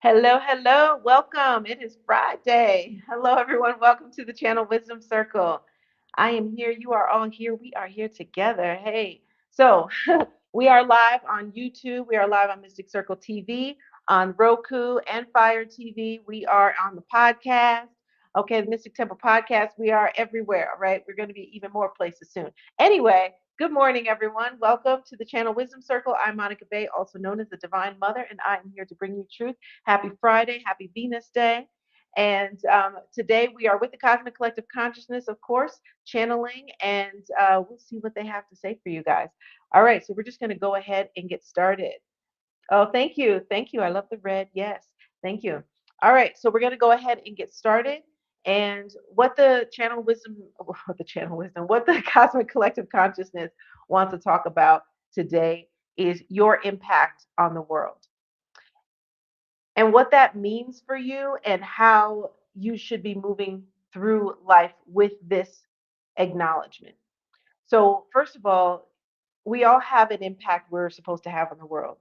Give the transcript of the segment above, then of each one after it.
Hello, hello. Welcome. It is Friday. Hello, everyone. Welcome to the channel Wisdom Circle. I am here. You are all here. We are here together. Hey, so we are live on YouTube. We are live on Mystic Circle TV, on Roku and Fire TV. We are on the podcast. Okay, the Mystic Temple podcast. We are everywhere. All right. We're going to be even more places soon. Anyway, good morning, everyone. Welcome to the channel Wisdom Circle. I'm Monica Bay, also known as the Divine Mother, and I am here to bring you truth. Happy Friday, happy Venus Day. And today we are with the Cosmic Collective Consciousness, of course, channeling, and we'll see what they have to say for you guys. All right, so we're just going to go ahead and get started. Oh, thank you. Thank you. I love the red. Yes, thank you. All right, so we're going to go ahead and get started. And what the Cosmic Collective Consciousness wants to talk about today is your impact on the world and what that means for you and how you should be moving through life with this acknowledgement. So, first of all, we all have an impact we're supposed to have on the world.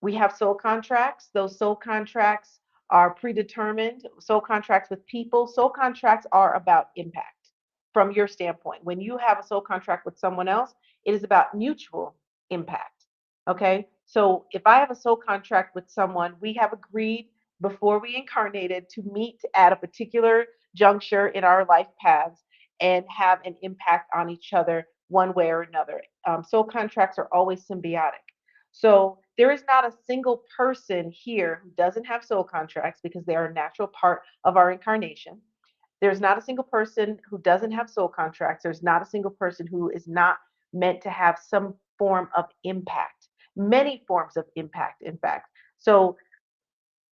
We have soul contracts. Those soul contracts are predetermined, soul contracts with people. Soul contracts are about impact from your standpoint. When you have a soul contract with someone else, it is about mutual impact. Okay. So if I have a soul contract with someone, we have agreed before we incarnated to meet at a particular juncture in our life paths and have an impact on each other one way or another. Soul contracts are always symbiotic. So there is not a single person here who doesn't have soul contracts because they are a natural part of our incarnation. There's not a single person who doesn't have soul contracts. There's not a single person who is not meant to have some form of impact, many forms of impact, in fact. So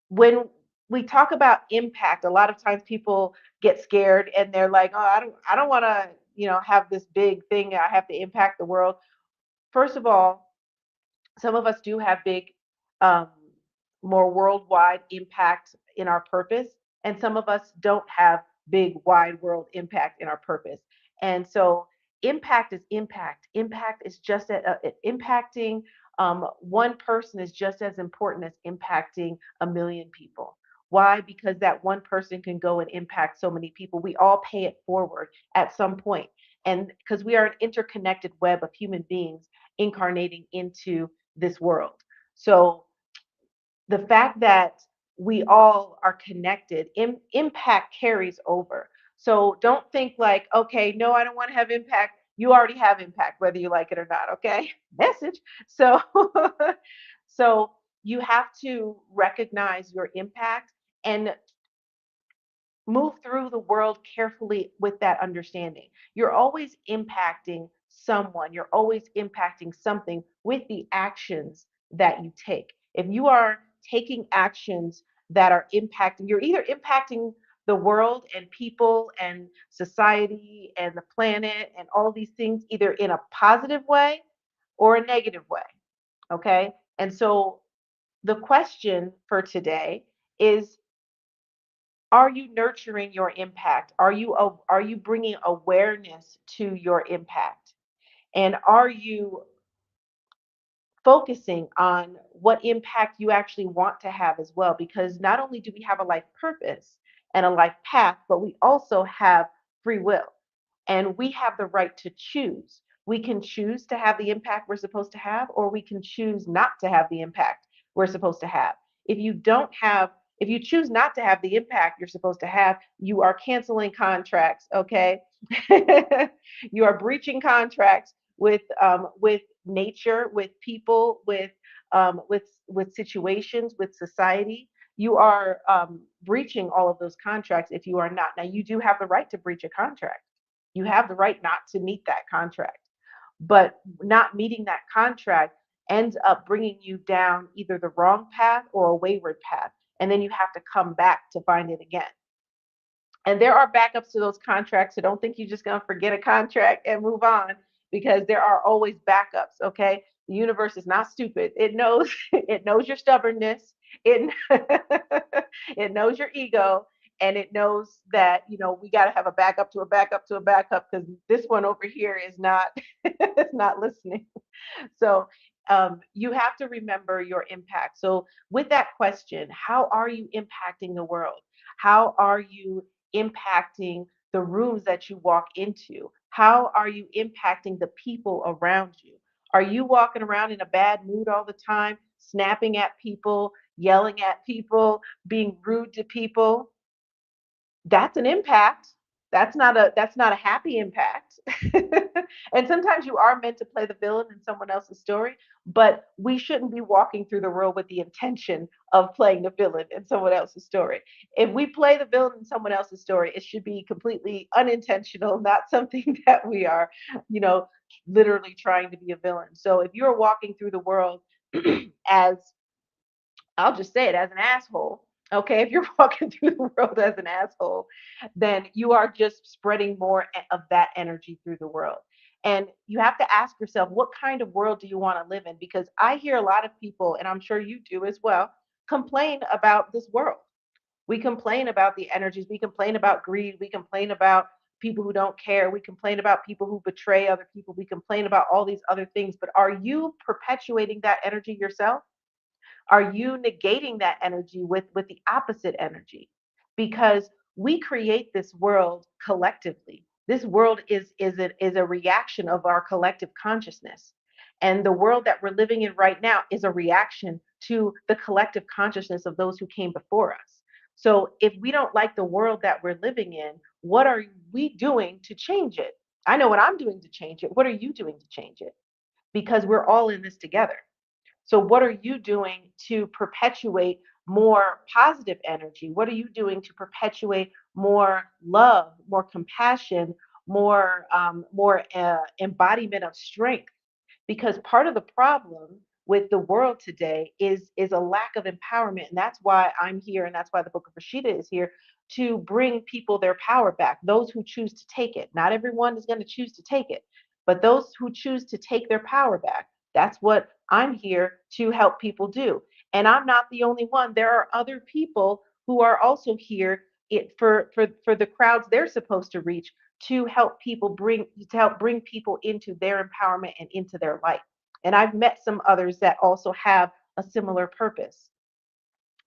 when we talk about impact, a lot of times people get scared and they're like, "Oh, I don't want to, have this big thing. I have to impact the world." First of all, some of us do have big, um, more worldwide impact in our purpose, and some of us don't have big, wide world impact in our purpose. And so, impact is impact. Impact is just impacting one person is just as important as impacting a million people. Why? Because that one person can go and impact so many people. We all pay it forward at some point. And because we are an interconnected web of human beings incarnating into this world. So the fact that we all are connected, impact carries over. So don't think like, okay, no, I don't want to have impact. You already have impact, whether you like it or not. Okay, message. So, so you have to recognize your impact and move through the world carefully with that understanding. You're always impacting someone, you're always impacting something with the actions that you take. If you are taking actions that are impacting, you're either impacting the world and people and society and the planet and all these things either in a positive way or a negative way. Okay. And so the question for today is, are you nurturing your impact? Are you bringing awareness to your impact? And are you focusing on what impact you actually want to have as well? Because not only do we have a life purpose and a life path, but we also have free will, and we have the right to choose. We can choose to have the impact we're supposed to have, or we can choose not to have the impact we're supposed to have. If you don't have, if you choose not to have the impact you're supposed to have, you are canceling contracts. Okay, you are breaching contracts with nature, with people, with situations, with society. You are breaching all of those contracts if you are not. Now, you do have the right to breach a contract. You have the right not to meet that contract. But not meeting that contract ends up bringing you down either the wrong path or a wayward path. And then you have to come back to find it again. And there are backups to those contracts. So don't think you're just going to forget a contract and move on, because there are always backups. Okay. The universe is not stupid. It knows, it knows your stubbornness. It, it knows your ego, and it knows that, we got to have a backup to a backup to a backup, because this one over here is not, it's not listening. So You have to remember your impact. So, with that question, how are you impacting the world? How are you impacting the rooms that you walk into? How are you impacting the people around you? Are you walking around in a bad mood all the time, snapping at people, yelling at people, being rude to people? That's an impact. That's not a happy impact. And sometimes you are meant to play the villain in someone else's story, but we shouldn't be walking through the world with the intention of playing the villain in someone else's story. If we play the villain in someone else's story, it should be completely unintentional, not something that we are, you know, literally trying to be a villain. So if you're walking through the world as, I'll just say it, as an asshole. Okay, if you're walking through the world as an asshole, then you are just spreading more of that energy through the world. And you have to ask yourself, what kind of world do you want to live in? Because I hear a lot of people, and I'm sure you do as well, complain about this world. We complain about the energies, we complain about greed, we complain about people who don't care, we complain about people who betray other people, we complain about all these other things. But are you perpetuating that energy yourself? Are you negating that energy with the opposite energy? Because we create this world collectively. This world is a reaction of our collective consciousness. And the world that we're living in right now is a reaction to the collective consciousness of those who came before us. So if we don't like the world that we're living in, what are we doing to change it? I know what I'm doing to change it. What are you doing to change it? Because we're all in this together. So, what are you doing to perpetuate more positive energy? What are you doing to perpetuate more love, more compassion, more embodiment of strength? Because part of the problem with the world today is a lack of empowerment, and that's why I'm here, and that's why the Book of Rashida is here to bring people their power back. Those who choose to take it. Not everyone is going to choose to take it, but those who choose to take their power back. That's what I'm here to help people do. And I'm not the only one. There are other people who are also here for the crowds they're supposed to reach to help bring people into their empowerment and into their light. And I've met some others that also have a similar purpose.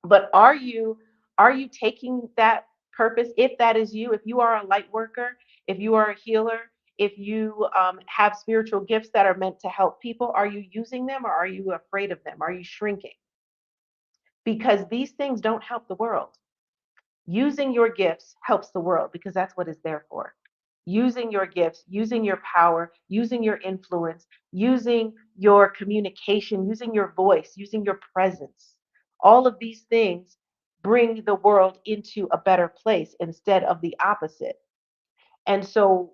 But are you taking that purpose? If that is you, if you are a light worker, if you are a healer, if you have spiritual gifts that are meant to help people, are you using them or are you afraid of them? Are you shrinking? Because these things don't help the world. Using your gifts helps the world because that's what it's there for. Using your gifts, using your power, using your influence, using your communication, using your voice, using your presence. All of these things bring the world into a better place instead of the opposite. And so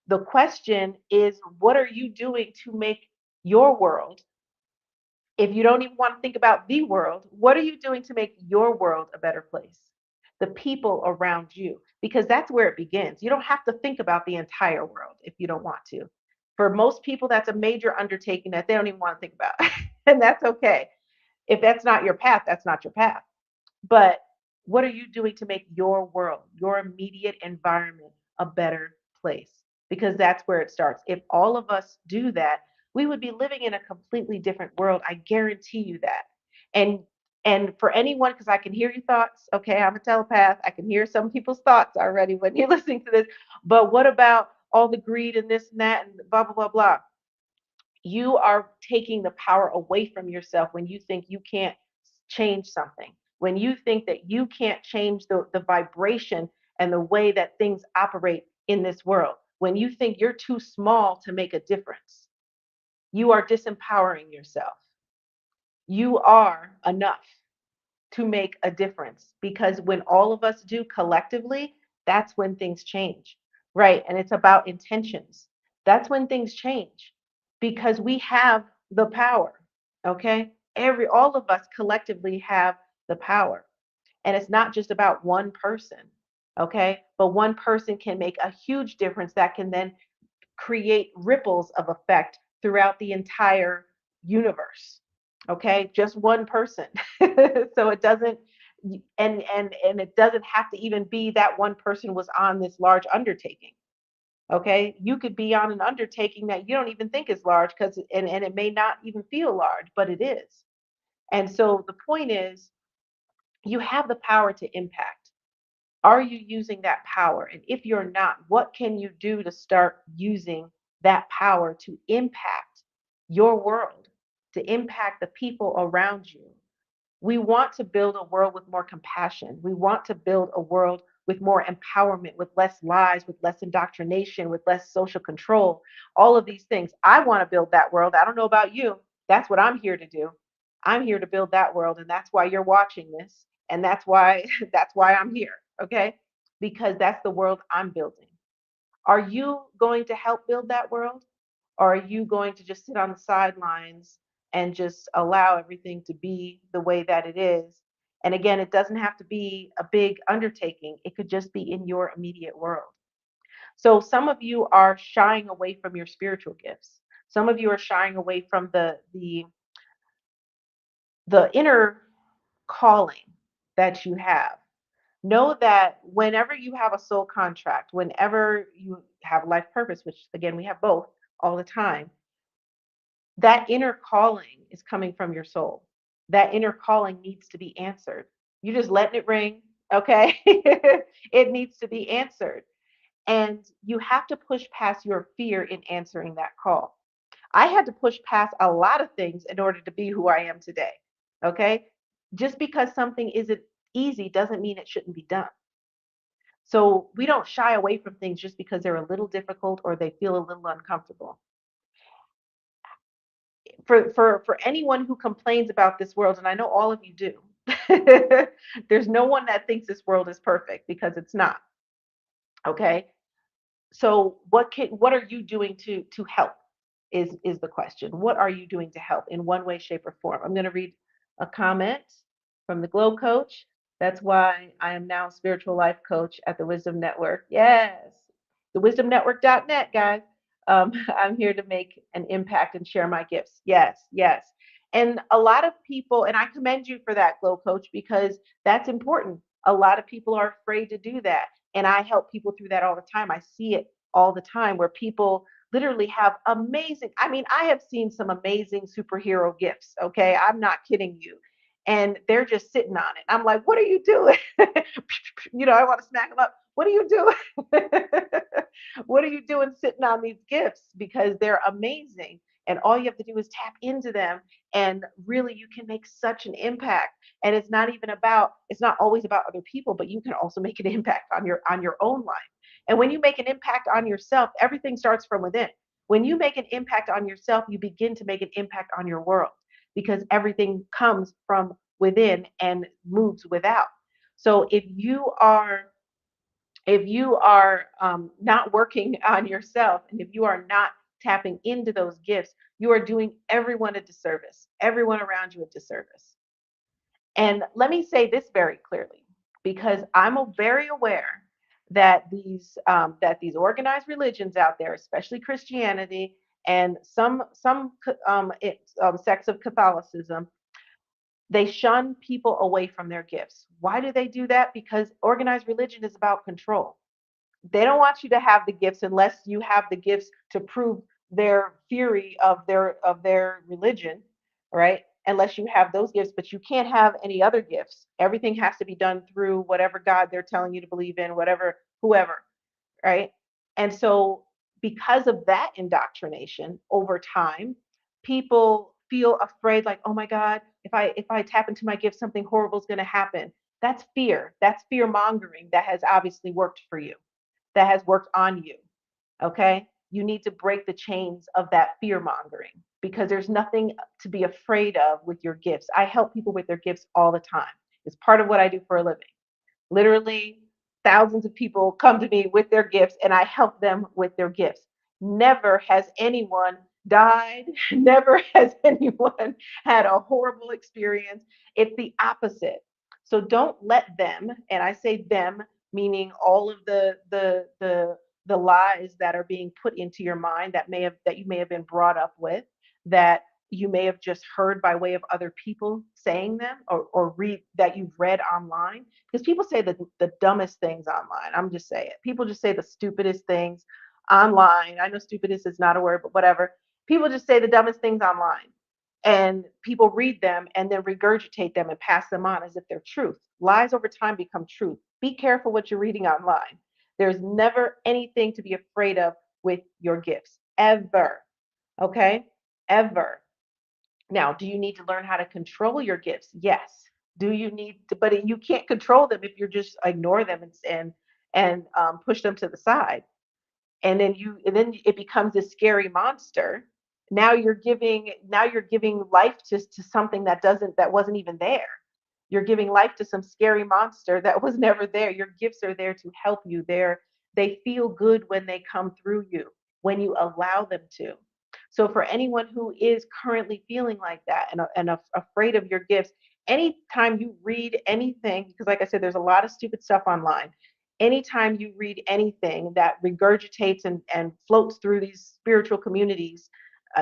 the question is, what are you doing to make your world? If you don't even want to think about the world, what are you doing to make your world a better place? The people around you, because that's where it begins. You don't have to think about the entire world if you don't want to. For most people, that's a major undertaking that they don't even want to think about. And that's okay. If that's not your path, that's not your path. But what are you doing to make your world, your immediate environment, a better place? Because that's where it starts. If all of us do that, we would be living in a completely different world. I guarantee you that. And and for anyone, because I can hear your thoughts. Okay, I'm a telepath. I can hear some people's thoughts already when you're listening to this. But what about all the greed and this and that and blah blah blah blah? You are taking the power away from yourself when you think you can't change something, when you think that you can't change the vibration and the way that things operate in this world, when you think you're too small to make a difference, you are disempowering yourself. You are enough to make a difference because when all of us do collectively, that's when things change, right? And it's about intentions. That's when things change because we have the power, okay? All of us collectively have the power. And it's not just about one person, okay? But one person can make a huge difference that can then create ripples of effect throughout the entire universe. Okay, just one person. So it doesn't and it doesn't have to even be that one person was on this large undertaking. Okay, you could be on an undertaking that you don't even think is large, because and it may not even feel large, but it is. And so the point is, you have the power to impact. Are you using that power? And if you're not, what can you do to start using that power to impact your world, to impact the people around you? We want to build a world with more compassion. We want to build a world with more empowerment, with less lies, with less indoctrination, with less social control, all of these things. I want to build that world. I don't know about you. That's what I'm here to do. I'm here to build that world, and that's why you're watching this, and that's why that's why I'm here, okay? Because that's the world I'm building. Are you going to help build that world? Or are you going to just sit on the sidelines and just allow everything to be the way that it is? And again, it doesn't have to be a big undertaking, it could just be in your immediate world. So some of you are shying away from your spiritual gifts. Some of you are shying away from the inner calling that you have. Know that whenever you have a soul contract, whenever you have life purpose, which again we have both all the time, that inner calling is coming from your soul. That inner calling needs to be answered. You just letting it ring, okay? It needs to be answered. And you have to push past your fear in answering that call. I had to push past a lot of things in order to be who I am today, okay? Just because something isn't easy doesn't mean it shouldn't be done. So we don't shy away from things just because they're a little difficult or they feel a little uncomfortable. For anyone who complains about this world, and I know all of you do, there's no one that thinks this world is perfect, because it's not. Okay, so what are you doing to help is the question. What are you doing to help in one way, shape, or form? I'm going to read a comment from the Glow Coach. That's why I am now a spiritual life coach at the Wisdom Network. Yes, thewisdomnetwork.net, guys. I'm here to make an impact and share my gifts. Yes, yes. And a lot of people, and I commend you for that, Glow Coach, because that's important. A lot of people are afraid to do that. And I help people through that all the time. I see it all the time where people literally have amazing, I mean, I have seen some amazing superhero gifts. Okay. I'm not kidding you. And they're just sitting on it. I'm like, what are you doing? I want to smack them up. What are you doing? What are you doing sitting on these gifts? Because they're amazing. And all you have to do is tap into them. And really, you can make such an impact. And it's not always about other people, but you can also make an impact on your own life. And when you make an impact on yourself, everything starts from within. When you make an impact on yourself, you begin to make an impact on your world, because everything comes from within and moves without. So if you are not working on yourself, and if you are not tapping into those gifts, you are doing everyone a disservice, everyone around you a disservice. And let me say this very clearly, because I'm very aware that these organized religions out there, especially Christianity and some sects of Catholicism, they shun people away from their gifts. Why do they do that? Because organized religion is about control. They don't want you to have the gifts unless you have the gifts to prove their theory of their religion, right? Unless you have those gifts, but you can't have any other gifts. Everything has to be done through whatever God they're telling you to believe in, whatever, whoever, right? And so because of that indoctrination over time, people feel afraid, like, oh my God, if I tap into my gift, something horrible is going to happen. That's fear. That's fear mongering that has obviously worked for you, that has worked on you. Okay. You need to break the chains of that fear mongering, because there's nothing to be afraid of with your gifts. I help people with their gifts all the time. It's part of what I do for a living. Literally, thousands of people come to me with their gifts, and I help them with their gifts. Never has anyone died. Never has anyone had a horrible experience. It's the opposite. So don't let them, and I say them, meaning all of the lies that are being put into your mind that you may have been brought up with, that you may have just heard by way of other people saying them, or read that you've read online, because people say the dumbest things online. I'm just saying, people just say the stupidest things. online. I know stupidness is not a word, but whatever. People just say the dumbest things online. And people read them and then regurgitate them and pass them on as if they're truth. Lies over time become truth. Be careful what you're reading online. There's never anything to be afraid of with your gifts, ever. Okay? Ever. Now, do you need to learn how to control your gifts? Yes. Do you need to, but you can't control them if you just ignore them and push them to the side, and then it becomes this scary monster. Now you're giving life to something that wasn't even there. You're giving life to some scary monster that was never there. Your gifts are there to help you. They feel good when they come through you, when you allow them to. So for anyone who is currently feeling like that and afraid of your gifts, anytime you read anything, because like I said, there's a lot of stupid stuff online. Anytime you read anything that regurgitates and floats through these spiritual communities,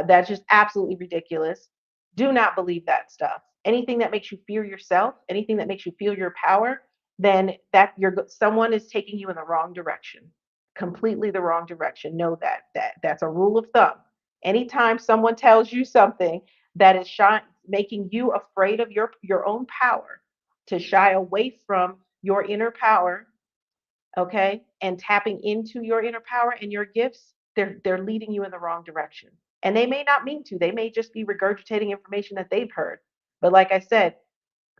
that's just absolutely ridiculous. Do not believe that stuff. Anything that makes you fear yourself, anything that makes you feel your power, then someone is taking you in the wrong direction, completely the wrong direction. Know that's a rule of thumb. Anytime someone tells you something that is making you afraid of your own power, to shy away from your inner power, okay, and tapping into your inner power and your gifts, they're leading you in the wrong direction. And they may not mean to. They may just be regurgitating information that they've heard. But like I said,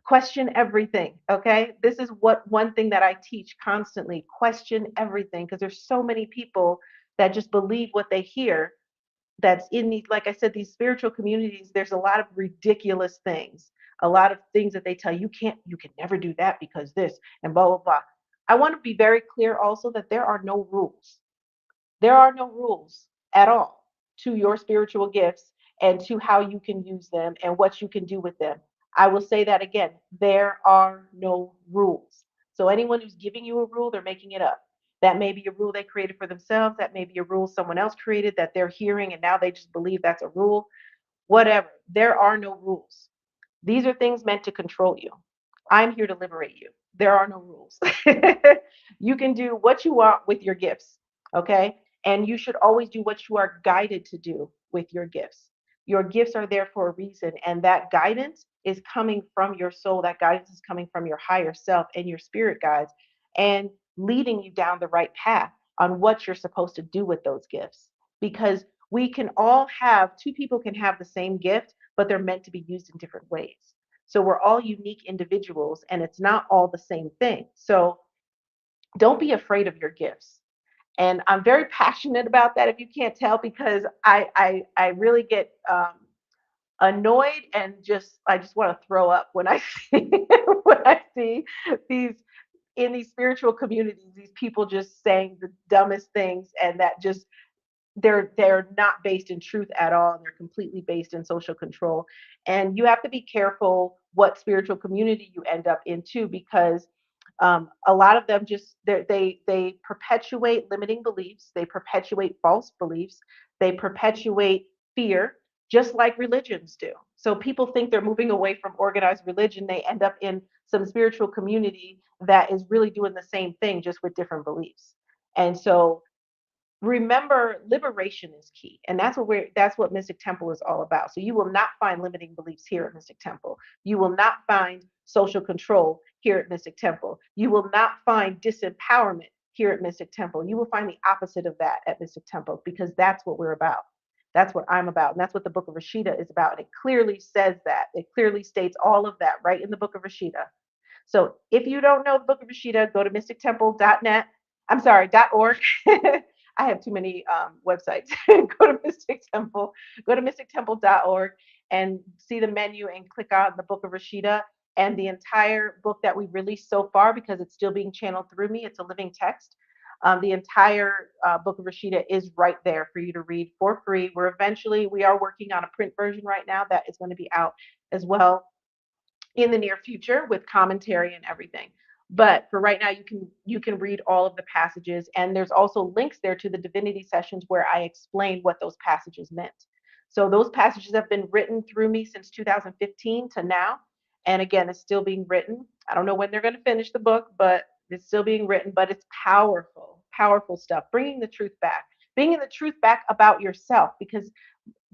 question everything, okay? This is what one thing that I teach constantly. Question everything, because there's so many people that just believe what they hear. That's in these, like I said, these spiritual communities. There's a lot of ridiculous things, a lot of things that they tell you, you can never do that because this and blah blah blah. I want to be very clear also that there are no rules. There are no rules at all to your spiritual gifts and to how you can use them and what you can do with them. I will say that again. There are no rules. So anyone who's giving you a rule, they're making it up. That may be a rule they created for themselves. That may be a rule someone else created that they're hearing and now they just believe that's a rule. Whatever. There are no rules. These are things meant to control you. I'm here to liberate you. There are no rules. You can do what you want with your gifts, okay? And you should always do what you are guided to do with your gifts. Your gifts are there for a reason, and that guidance is coming from your soul. That guidance is coming from your higher self and your spirit guides, and leading you down the right path on what you're supposed to do with those gifts. Because we can all have, two people can have the same gift, but they're meant to be used in different ways. So we're all unique individuals and it's not all the same thing. So don't be afraid of your gifts. And I'm very passionate about that, if you can't tell, because I really get annoyed and I just want to throw up when I see when I see these in these spiritual communities, these people just saying the dumbest things, and that just they're not based in truth at all, and they're completely based in social control. And you have to be careful what spiritual community you end up into, because a lot of them just they perpetuate limiting beliefs, they perpetuate false beliefs, they perpetuate fear, just like religions do. So people think they're moving away from organized religion, they end up in some spiritual community that is really doing the same thing, just with different beliefs. And so remember, liberation is key, and that's what Mystic Temple is all about. So you will not find limiting beliefs here at Mystic Temple. You will not find social control here at Mystic Temple. You will not find disempowerment here at Mystic Temple. You will find the opposite of that at Mystic Temple, because that's what we're about. That's what I'm about, and that's what the Book of Rashida is about. It clearly says that. It clearly states all of that right in the Book of Rashida. So if you don't know the Book of Rashida, go to mystictemple.net. I'm sorry, .org. I have too many websites. Go to Mystic Temple. Go to mystictemple.org and see the menu and click on the Book of Rashida, and the entire book that we've released so far, because it's still being channeled through me. It's a living text. The entire Book of Rashida is right there for you to read for free. We are working on a print version right now that is going to be out as well in the near future with commentary and everything. But for right now, you can read all of the passages, and there's also links there to the divinity sessions where I explain what those passages meant. So those passages have been written through me since 2015 to now, and again, it's still being written. I don't know when they're going to finish the book, but it's still being written. But it's powerful, powerful stuff, bringing the truth back. bringing the truth back about yourself, because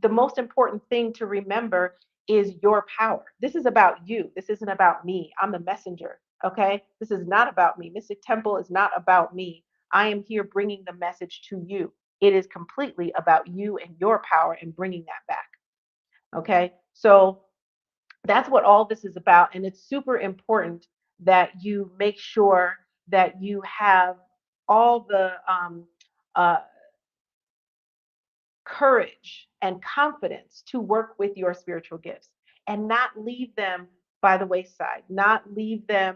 the most important thing to remember is your power. This is about you. This isn't about me. I'm the messenger. Okay. This is not about me. Mystic Temple is not about me. I am here bringing the message to you. It is completely about you and your power and bringing that back. Okay. So that's what all this is about. And it's super important that you make sure that you have all the uh, courage and confidence to work with your spiritual gifts and not leave them by the wayside, not leave them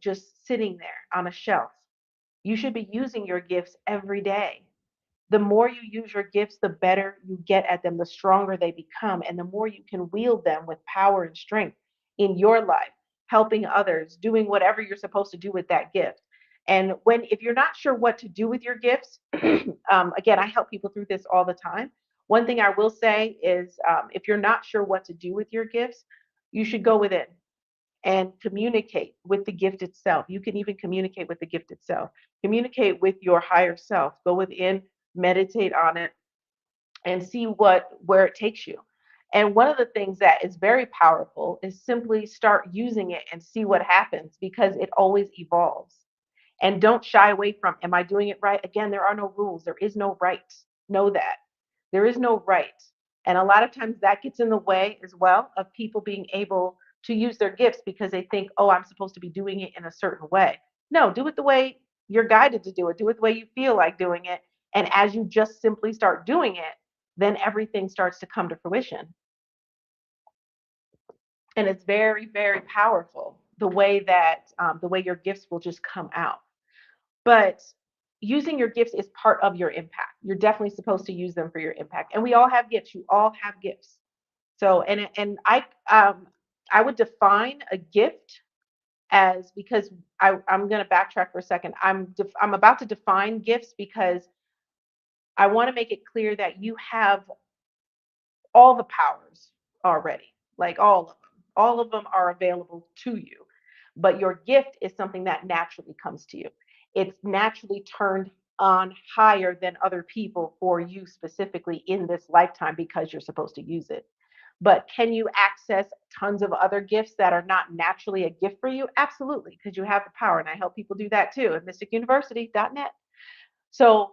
just sitting there on a shelf. You should be using your gifts every day. The more you use your gifts, the better you get at them, the stronger they become, and the more you can wield them with power and strength in your life, helping others, doing whatever you're supposed to do with that gift. And if you're not sure what to do with your gifts, again, I help people through this all the time. One thing I will say is if you're not sure what to do with your gifts, you should go within and communicate with the gift itself. You can even communicate with the gift itself. Communicate with your higher self. Go within, meditate on it, and see where it takes you. And one of the things that is very powerful is simply start using it and see what happens, because it always evolves. And don't shy away from, am I doing it right? Again, there are no rules. There is no right. Know that. There is no right. And a lot of times that gets in the way as well of people being able to use their gifts because they think, oh, I'm supposed to be doing it in a certain way. No, do it the way you're guided to do it. Do it the way you feel like doing it. And as you just simply start doing it, then everything starts to come to fruition. And it's very, very powerful the way your gifts will just come out. But using your gifts is part of your impact. You're definitely supposed to use them for your impact. And we all have gifts. You all have gifts. So, and I would define a gift as, because I'm going to backtrack for a second. I'm about to define gifts because I want to make it clear that you have all the powers already, like all of them. All of them are available to you. But your gift is something that naturally comes to you. It's naturally turned on higher than other people for you specifically in this lifetime because you're supposed to use it. But can you access tons of other gifts that are not naturally a gift for you? Absolutely, because you have the power. And I help people do that too at mysticuniversity.net. So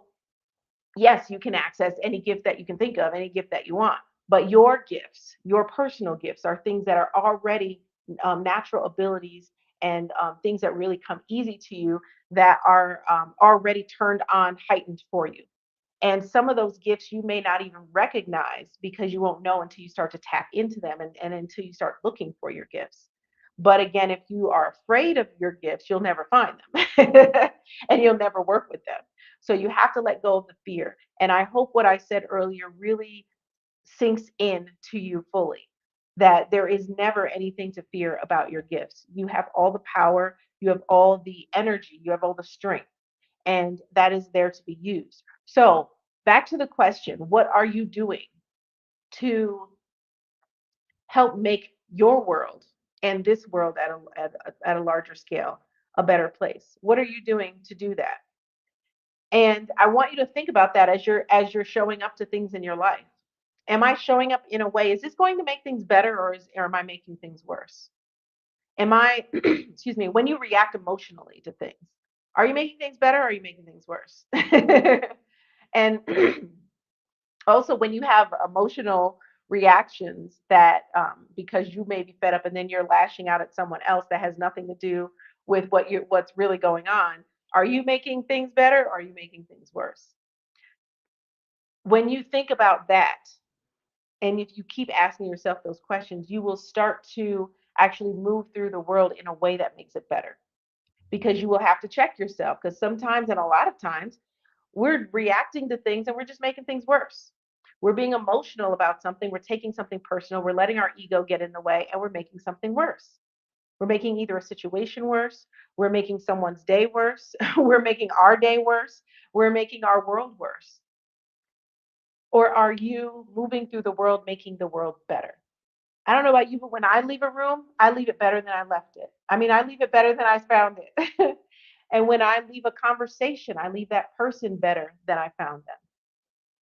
yes, you can access any gift that you can think of, any gift that you want. But your gifts, your personal gifts, are things that are already natural abilities and things that really come easy to you that are already turned on, heightened for you. And some of those gifts you may not even recognize because you won't know until you start to tap into them and until you start looking for your gifts. But again, if you are afraid of your gifts, you'll never find them and you'll never work with them. So you have to let go of the fear. And I hope what I said earlier really sinks in to you fully, that there is never anything to fear about your gifts. You have all the power, you have all the energy, you have all the strength, and that is there to be used. So, back to the question, what are you doing to help make your world and this world at a larger scale a better place? What are you doing to do that? And I want you to think about that as you're showing up to things in your life. Am I showing up in a way, is this going to make things better, or am I making things worse? Am I excuse me, when you react emotionally to things, are you making things better, or are you making things worse? And also, when you have emotional reactions that because you may be fed up and then you're lashing out at someone else that has nothing to do with what's really going on, are you making things better, or are you making things worse? When you think about that, and if you keep asking yourself those questions, you will start to actually move through the world in a way that makes it better, because you will have to check yourself, because sometimes, and a lot of times, we're reacting to things and we're just making things worse. We're being emotional about something, we're taking something personal, we're letting our ego get in the way, and we're making something worse. We're making either a situation worse, we're making someone's day worse, we're making our day worse, we're making our world worse. Or are you moving through the world making the world better? I don't know about you, but when I leave a room, I leave it better than I left it. I mean, I leave it better than I found it. And when I leave a conversation, I leave that person better than I found them.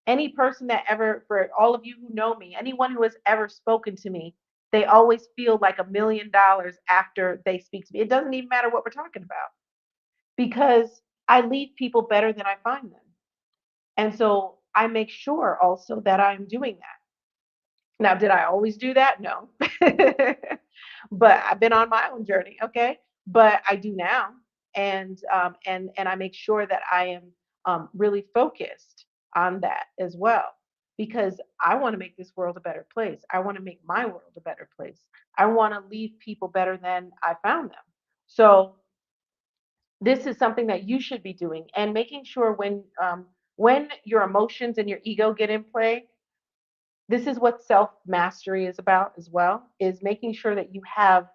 Any person that ever, for all of you who know me, anyone who has ever spoken to me, they always feel like $1 million after they speak to me. It doesn't even matter what we're talking about because I leave people better than I find them. And so I make sure also that I'm doing that. Now, did I always do that? No. But I've been on my own journey, okay? But I do now, and I make sure that I am really focused on that as well, because I want to make this world a better place. I want to make my world a better place. I want to leave people better than I found them. So this is something that you should be doing, and making sure when your emotions and your ego get in play, this is what self mastery is about as well, is making sure that you have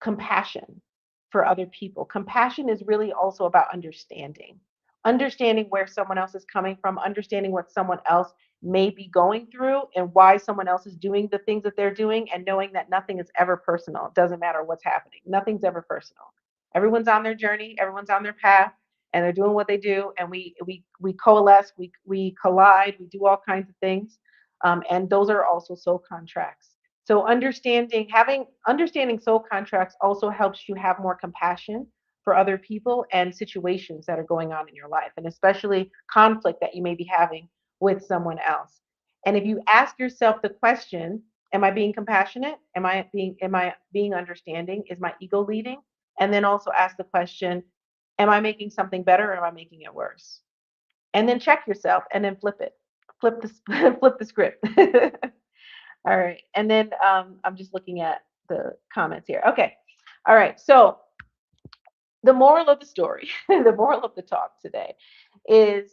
compassion for other people. Compassion is really also about understanding where someone else is coming from, understanding what someone else may be going through and why someone else is doing the things that they're doing, and knowing that nothing is ever personal. It doesn't matter what's happening, nothing's ever personal. Everyone's on their journey, everyone's on their path, and they're doing what they do, and we coalesce, we collide, we do all kinds of things, and those are also soul contracts. So understanding soul contracts also helps you have more compassion for other people and situations that are going on in your life, and especially conflict that you may be having with someone else. And if you ask yourself the question, am I being compassionate? Am I being understanding? Is my ego leading? And then also ask the question, am I making something better or am I making it worse? And then check yourself and then flip it. Flip the flip the script. All right. And then I'm just looking at the comments here. Okay. All right. So the moral of the story, the moral of the talk today is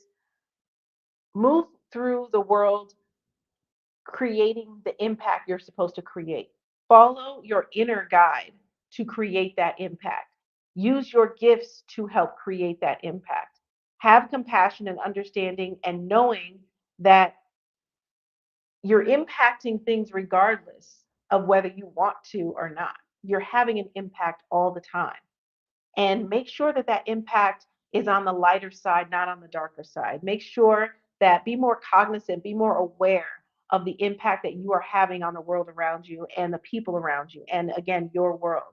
move through the world creating the impact you're supposed to create. Follow your inner guide to create that impact. Use your gifts to help create that impact. Have compassion and understanding and knowing that you're impacting things regardless of whether you want to or not. You're having an impact all the time. And make sure that that impact is on the lighter side, not on the darker side. Make sure that be more cognizant, be more aware of the impact that you are having on the world around you and the people around you. And again, your world.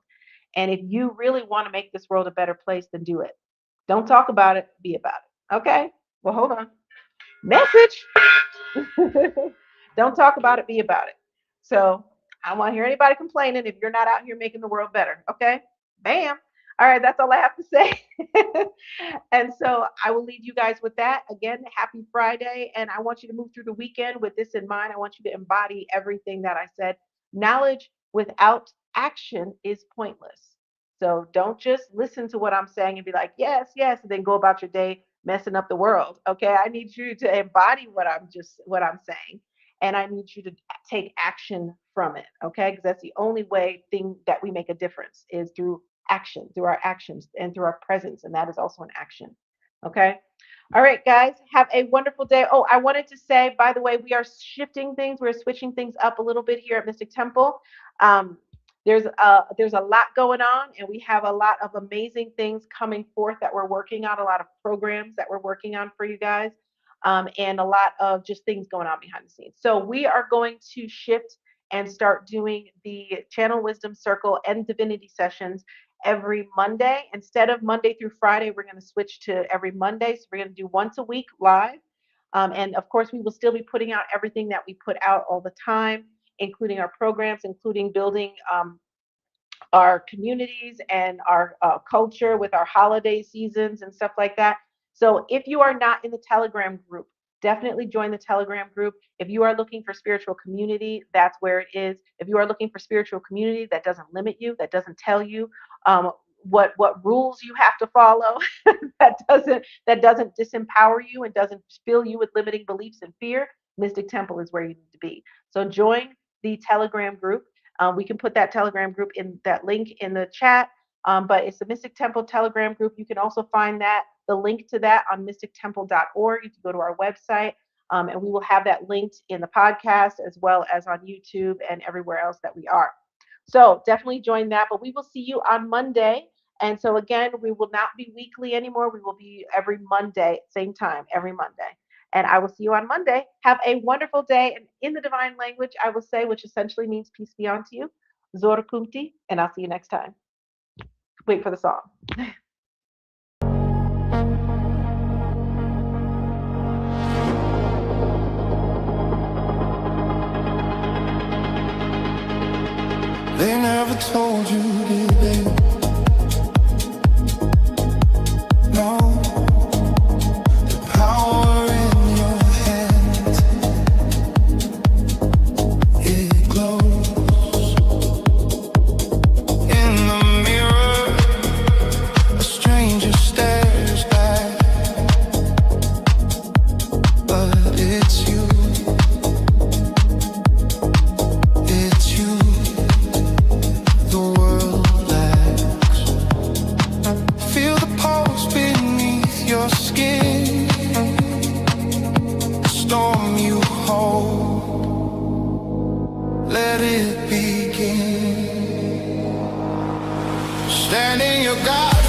And if you really want to make this world a better place, then do it. Don't talk about it, be about it. Okay? Well, hold on. Message. Don't talk about it, be about it. So I don't want to hear anybody complaining if you're not out here making the world better. Okay? Bam. All right, that's all I have to say. And so I will leave you guys with that. Again, happy Friday. And I want you to move through the weekend with this in mind. I want you to embody everything that I said. Knowledge without action is pointless. So don't just listen to what I'm saying and be like, yes, yes, and then go about your day messing up the world. Okay. I need you to embody what I'm saying. And I need you to take action from it. Okay. Because that's the only way thing that we make a difference is through action, through our actions and through our presence. And that is also an action. Okay. All right, guys, have a wonderful day. Oh, I wanted to say, by the way, we are shifting things. We're switching things up a little bit here at Mystic Temple. Um, there's a lot going on, and we have a lot of amazing things coming forth that we're working on. A lot of programs that we're working on for you guys, and a lot of just things going on behind the scenes. So we are going to shift and start doing the Channel Wisdom Circle and Divinity sessions every Monday. Instead of Monday through Friday, we're going to switch to every Monday. So we're going to do once a week live. And of course, we will still be putting out everything that we put out all the time, including our programs, including building our communities and our culture with our holiday seasons and stuff like that. So if you are not in the Telegram group, definitely join the Telegram group. If you are looking for spiritual community, that's where it is. If you are looking for spiritual community that doesn't limit you, that doesn't tell you what rules you have to follow, that doesn't disempower you and doesn't fill you with limiting beliefs and fear, Mystic Temple is where you need to be. So join the Telegram group. We can put that Telegram group in that link in the chat, but it's the Mystic Temple Telegram group. You can also find the link to that on mystictemple.org. You can go to our website, and we will have that linked in the podcast as well as on YouTube and everywhere else that we are. So definitely join that. But we will see you on Monday. And so again, we will not be weekly anymore. We will be every Monday, same time, every Monday. And I will see you on Monday. Have a wonderful day. And in the divine language, I will say, which essentially means peace be unto you, Zora Kumti, and I'll see you next time. Wait for the song. They never told you, did they? No. The power in your hands, it glows. In the mirror, a stranger stares back, but it's you. It's you. The world lacks. Feel the pulse beneath your skin, the storm you hold. Let it begin. Stand in your God.